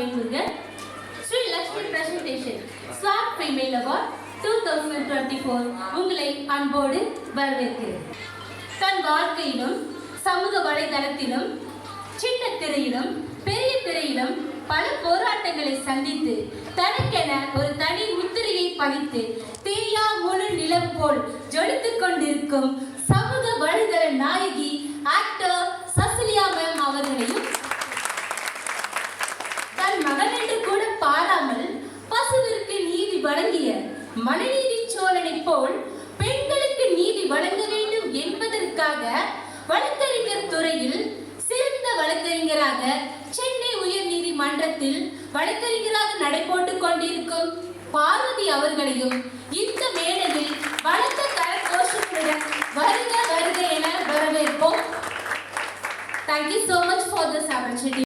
வேண்டுங்கள். Shri Lakshmi presentation slot female award 2024 உங்களை அன்போடு வரவேற்கிறேன். தன் வாழ்க்கையிலும் சமூக வலைதளத்திலும் சின்ன திரையிலும் பெரிய திரையிலும் பல போராட்டங்களை சந்தித்து தனக்கென ஒரு தனி முத்திரையை பதித்து தேயா முழு நிலம் போல் ஜொலித்துக் கொண்டிருக்கும் சமூக வலைதள நாயகி ஆக்டர் சசிலியா மேம் அவர்களையும் தன் மகன் என்று கூட பாராமல் பசுவிற்கு நீதி வழங்கிய மனுநீதி சோழனை போல் பெண்களுக்கு நீதி வழங்க வேண்டும் என்பதற்காக வழக்கறிஞர் துறையில் சிறந்த வழக்கறிஞராக சென்னை உயர் நீதிமன்றத்தில் வழக்கறிஞராக நடைபோட்டுக் கொண்டிருக்கும் பார்வதி அவர்களையும் இந்த மேடையில் வழக்க கரகோஷத்துடன் வருக வருக என வரவேற்போம். Thank you so much for this opportunity.